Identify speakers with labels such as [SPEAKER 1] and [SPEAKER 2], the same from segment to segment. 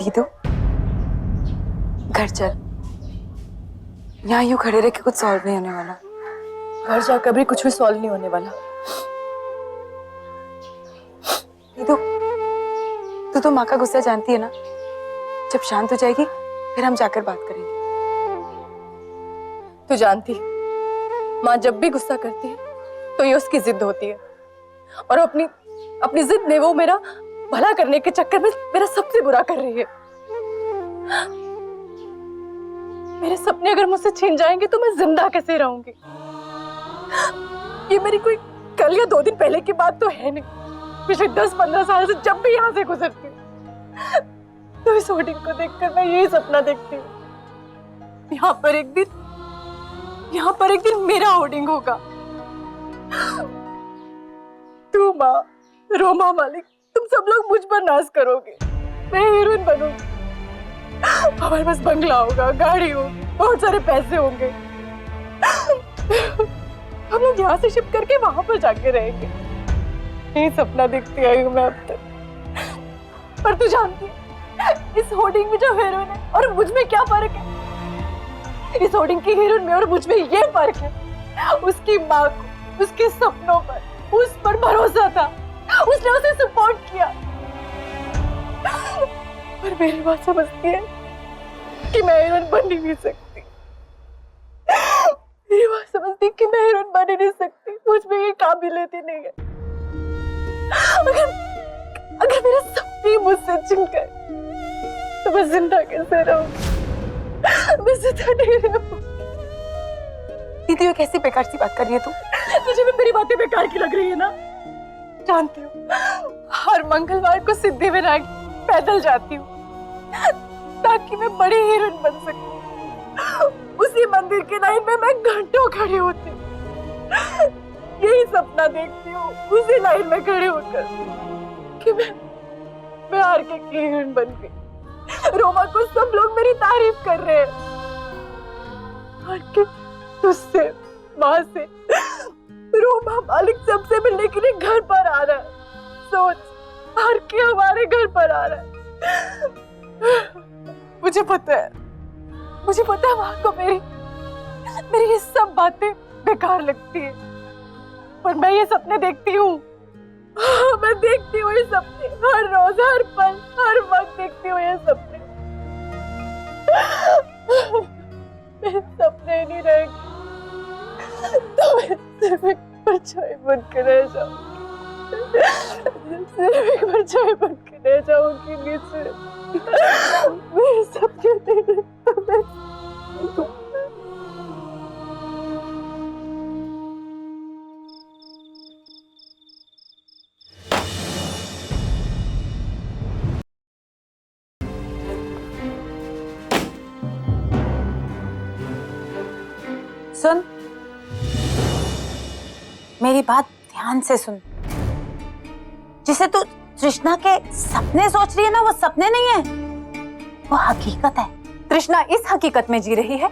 [SPEAKER 1] दीदू, घर चल। यहाँ यूं खड़े रह के कुछ सॉल्व नहीं होने वाला।
[SPEAKER 2] घर जाकर भी कुछ भी सॉल्व नहीं होने वाला।
[SPEAKER 1] दीदू, तू तो माँ का गुस्सा जानती है ना। जब शांत हो जाएगी फिर हम जाकर बात करेंगे।
[SPEAKER 2] तू जानती है, माँ जब भी गुस्सा करती है तो ये उसकी जिद होती है, और अपनी जिद ने वो मेरा भला करने के चक्कर में मेरा सबसे बुरा कर रही है। मेरे सपने अगर मुझसे छीन जाएंगे तो मैं जिंदा कैसे रहूंगी? ये मेरी कोई कल या 2 दिन पहले की बात तो है नहीं। पिछले 10-15 साल से जब भी यहाँ से गुजरती हूँ तो इस होर्डिंग को देखकर मैं यही सपना देखती हूँ, यहाँ पर एक दिन मेरा होर्डिंग होगा। तू, माँ, रोमा, मालिक, तुम सब लोग मुझ पर नाज करोगे। मैं हीरोइन बनूंगी। हमारे पास बंगला होगा, गाड़ी होगी, बहुत सारे पैसे होंगे। हम लोग यहाँ से शिफ्ट करके वहां पर जाके रहेंगे। यही सपना देखती आई हूँ मैं अब तक। पर तू जानती है, इस होर्डिंग में जो हीरोइन है और मुझ में क्या फर्क है? इस होर्डिंग की हीरोइन में और मुझ में ये फर्क है, उसकी माँ को उसके सपनों पर, उस पर भरोसा था, उसने उसे सपोर्ट किया। पर मेरी बात समझती है कि मैं हीरोइन बन ही नहीं सकती। मेरी बात समझती है कि मैं हीरोइन बन ही नहीं सकती। मुझ में ये काबिलियत ही नहीं है। अगर मेरे सपने मुझसे छिन गए तो मैं जिंदा कैसे रहूंगी? मैं जिंदा नहीं रहूंगी।
[SPEAKER 1] दीदी, ये कैसी बेकार सी बात कर रही है तू?
[SPEAKER 2] तुझे भी मेरी बातें बेकार की लग रही है ना? जानती हूँ, हर मंगलवार को सिद्धिविनायक पैदल जाती हूँ ताकि मैं बड़ी हीरोइन बन सकूं। उसी मंदिर के लाइन में मैं घंटों खड़ी होती हूँ, यही सपना देखती हूँ, उसी लाइन में खड़े होकर कि मैं आरके की हीरोइन बन गई। रोमा को सब लोग मेरी तारीफ कर रहे हैं। आरके तुझसे, माँ से, रोमा, मालिक सबसे मिलने के लिए घर पर आ रहा है। सोच, आरके हमारे घर पर आ रहा है। मुझे पता है माँ को मेरी ये सब बातें बेकार लगती है, पर मैं ये सपने देखती हूँ। मैं देखती हूँ ये सपने, हर रोज, हर पल, हर वक्त देखती हूँ ये सपने। मेरे सपने नहीं रहेंगे तो मैं सिर्फ एक परछाई बन के रह जाऊंगी। सिर्फ एक परछाई बन के रह जाऊंगी नीचे। मेरे सपने नहीं रहे तो मैं
[SPEAKER 1] सुन, मेरी बात ध्यान से सुन। जिसे तू तृष्णा के सपने सोच रही है ना, वो सपने नहीं है, वो हकीकत है।
[SPEAKER 3] तृष्णा इस हकीकत में जी रही है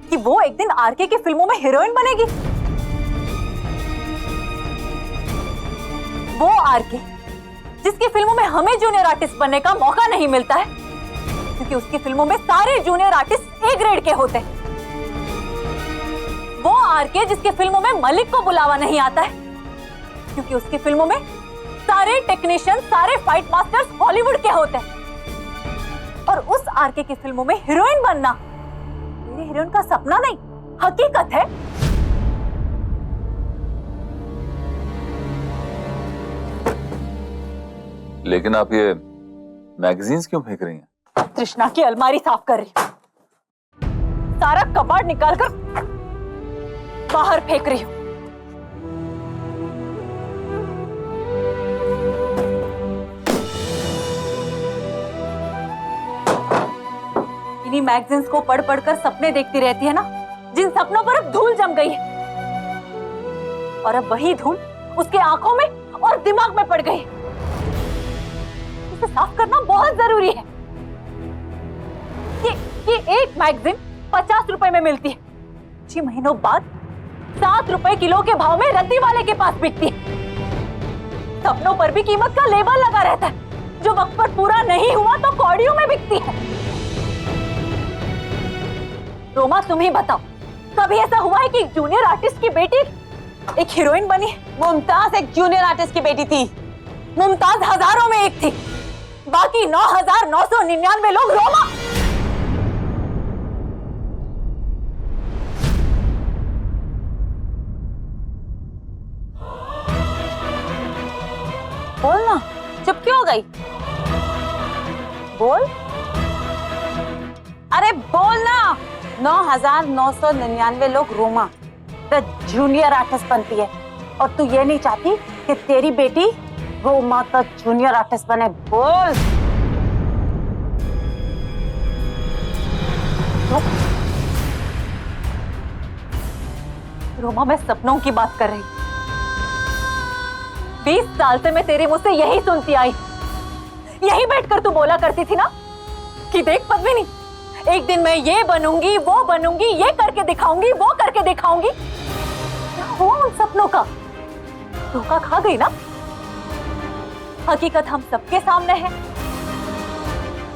[SPEAKER 3] कि वो एक दिन आरके की फिल्मों में हीरोइन बनेगी। वो आरके जिसकी फिल्मों में हमें जूनियर आर्टिस्ट बनने का मौका नहीं मिलता है क्योंकि उसकी फिल्मों में सारे जूनियर आर्टिस्ट ए ग्रेड के होते हैं। वो आरके जिसकी फिल्मों में मलिक को बुलावा नहीं आता है क्योंकि उसकी फिल्मों में सारे टेक्नीशियन, सारे फाइट मास्टर्स हॉलीवुड के होते हैं। और उस आरके की फिल्मों में हीरोइन बनना मेरी हीरोइन का सपना नहीं, हकीकत है।
[SPEAKER 4] लेकिन आप ये मैगजीन्स क्यों फेंक रही हैं?
[SPEAKER 3] तृष्णा की अलमारी साफ कर रही हूं, सारा कबाड़ निकालकर बाहर फेंक रही हूं। इन्हीं मैगजीन्स को पढ़ पढ़कर सपने देखती रहती है ना, जिन सपनों पर अब धूल जम गई है, और अब वही धूल उसके आंखों में और दिमाग में पड़ गई है। इसे साफ करना बहुत जरूरी है। ये एक मैगजीन 50 रुपए में मिलती है, 6 महीनों बाद 7 रुपए किलो के भाव में रद्दी वाले के पास बिकती है। सपनों पर भी कीमत का लेबल लगा रहता है। जो वक्त पर पूरा नहीं हुआ तो कौड़ियों में बिकती है। रोमा तुम ही बताओ, कभी ऐसा हुआ है कि जूनियर आर्टिस्ट की बेटी एक हीरोइन बनी?
[SPEAKER 1] मुमताज एक जूनियर आर्टिस्ट की बेटी थी।
[SPEAKER 3] मुमताज हजारों में एक थी, बाकी 9,999 लोग रोमा।
[SPEAKER 1] बोल ना, चुप क्यों हो गई? बोल, अरे बोल ना। 9,999 लोग रोमा द जूनियर आर्टिस्ट बनती है और तू ये नहीं चाहती कि तेरी बेटी रोमा द जूनियर आर्टिस्ट बने? बोल।
[SPEAKER 3] रोमा मैं सपनों की बात कर रही। 20 साल से मैं तेरे मुंह से यही सुनती आई, यही बैठकर तू बोला करती थी ना कि देख पद्मिनी, एक दिन मैं ये बनूंगी, वो बनूंगी, ये करके दिखाऊंगी, वो करके दिखाऊंगी। क्या हुआ उन सपनों का? धोखा खा गई ना? हकीकत हम सबके सामने है।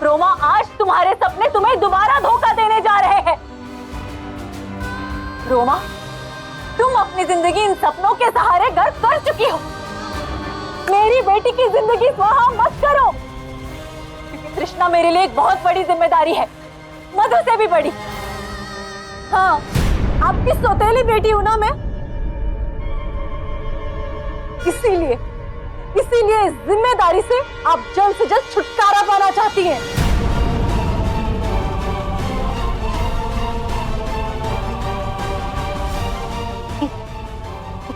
[SPEAKER 3] रोमा आज तुम्हारे सपने तुम्हें दोबारा धोखा देने जा रहे हैं। रोमा तुम अपनी जिंदगी इन सपनों के सहारे गर्व कर चुकी हो। मेरी बेटी की जिंदगी स्वाहा मत करो, क्योंकि तृष्णा मेरे लिए एक बहुत बड़ी जिम्मेदारी है, मधु से भी बड़ी। हाँ, आपकी सौतेली बेटी हूं ना मैं, इसीलिए इस जिम्मेदारी से आप जल्द से जल्द छुटकारा पाना चाहती हैं।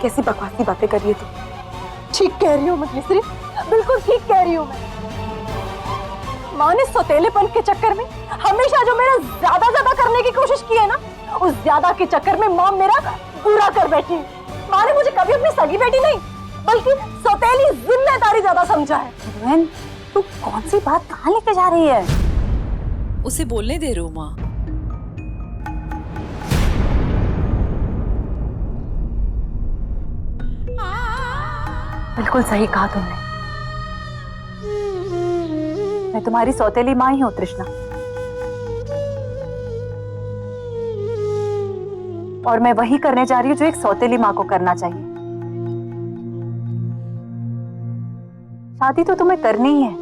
[SPEAKER 2] कैसी बकवासी बातें कर रही है तू? ठीक कह रही हूँ मधुश्री, बिल्कुल ठीक कह रही हूँ मैं। माँ ने सौतेलेपन के चक्कर में हमेशा जो मेरा ज्यादा करने की कोशिश की है ना, उस ज्यादा के चक्कर में माँ मेरा पूरा कर बैठी है। माँ ने मुझे कभी अपनी सगी बेटी नहीं बल्कि सौतेली जिम्मेदारी ज्यादा समझा है।
[SPEAKER 1] बहन, तू कौन सी बात कहाँ लेके जा रही है?
[SPEAKER 5] उसे बोलने दे रोमा।
[SPEAKER 3] बिल्कुल सही कहा तुमने, मैं तुम्हारी सौतेली माँ ही हूं तृष्णा, और मैं वही करने जा रही हूं जो एक सौतेली माँ को करना चाहिए। शादी तो तुम्हें करनी ही है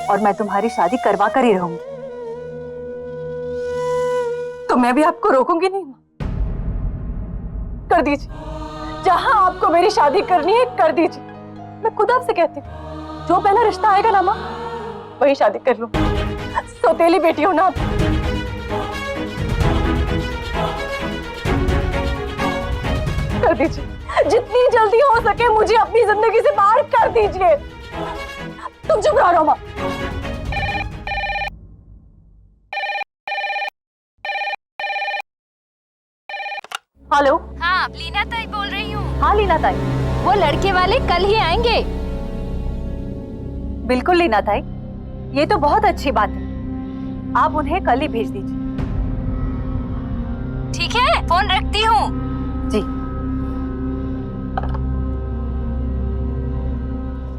[SPEAKER 3] और मैं तुम्हारी शादी करवा कर ही रहूंगी।
[SPEAKER 2] तो मैं भी आपको रोकूंगी नहीं माँ, कर दीजिए। जहां आपको मेरी शादी करनी है कर दीजिए। मैं खुद आपसे कहती हूँ, जो पहला रिश्ता आएगा ना माँ, वही शादी कर लूं। सौतेली बेटी हो ना आप। कर दीजिए, जितनी जल्दी हो सके मुझे अपनी जिंदगी से बाहर कर दीजिए। तुम चुप रहो माँ।
[SPEAKER 3] हेलो।
[SPEAKER 6] हाँ, लीना ताई बोल रही हूँ।
[SPEAKER 3] हाँ लीना ताई।
[SPEAKER 6] वो लड़के वाले कल ही आएंगे।
[SPEAKER 3] बिल्कुल लीना ताई, ये तो बहुत अच्छी बात है, आप उन्हें कल ही भेज दीजिए।
[SPEAKER 6] ठीक है, फोन रखती हूँ।
[SPEAKER 3] जी।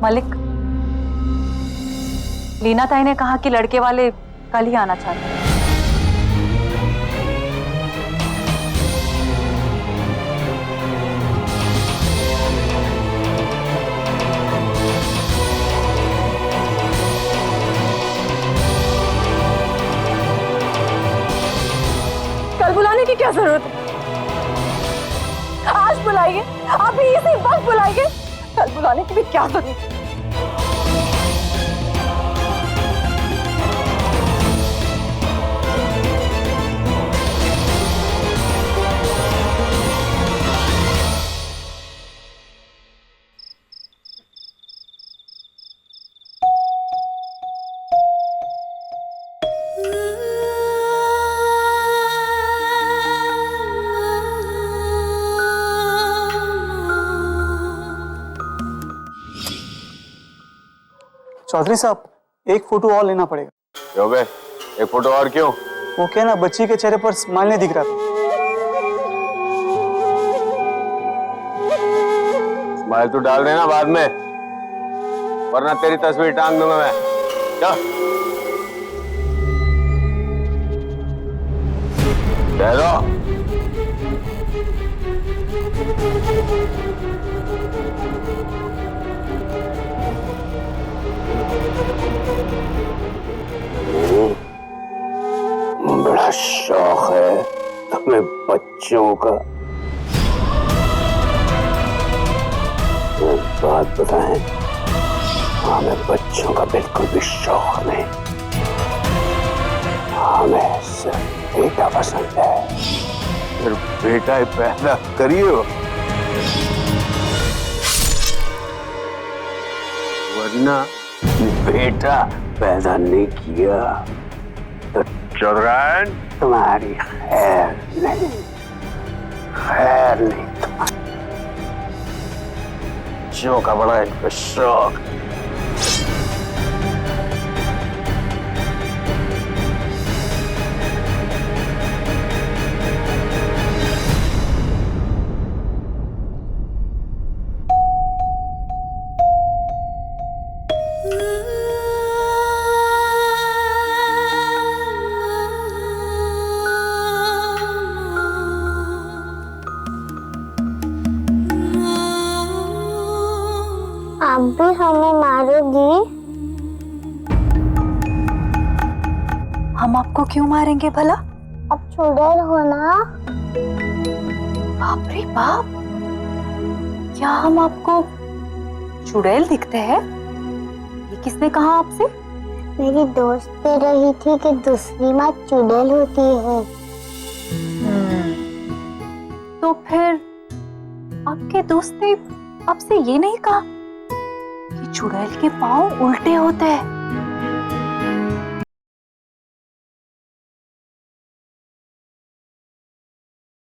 [SPEAKER 3] मलिक, लीना ताई ने कहा कि लड़के वाले कल ही आना चाहते हैं।
[SPEAKER 2] कल बुलाने की क्या जरूरत है? आज बुलाइए, अभी इसी वक्त बुलाइए। कल बुलाने की भी क्या जरूरत है?
[SPEAKER 7] चौधरी साहब, एक फोटो और लेना पड़ेगा।
[SPEAKER 4] क्यों बे? एक फोटो और क्यों?
[SPEAKER 7] वो क्या ना, बच्ची के चेहरे पर स्माइल नहीं दिख रहा था।
[SPEAKER 4] स्माइल तो डाल देना बाद में।
[SPEAKER 8] वरना तेरी तस्वीर टांग दूंगा मैं। चल दे दो। बड़ा शौक है तुम्हें बच्चों का। एक बात बताएं, हमें बच्चों का बिल्कुल भी शौक नहीं, हमें सिर्फ बेटा पसंद है। फिर बेटा ही पैदा करियो, वरना बेटा पैदा नहीं किया तो चौधरान तुम्हारी खैर नहीं तुम्हारी। बच्चों का बड़ा एक शौक।
[SPEAKER 9] आप भी हमें मारोगी?
[SPEAKER 1] हम आपको क्यों मारेंगे भला?
[SPEAKER 9] अब चुड़ैल हो ना।
[SPEAKER 1] बाप रे बाप, क्या हम आपको चुड़ैल दिखते हैं? ये किसने कहा आपसे?
[SPEAKER 9] मेरी दोस्त कह रही थी कि दूसरी माँ चुड़ैल होती है।
[SPEAKER 1] तो फिर आपके दोस्त ने आपसे ये नहीं कहा कि चुड़ैल के पाँव उल्टे होते हैं?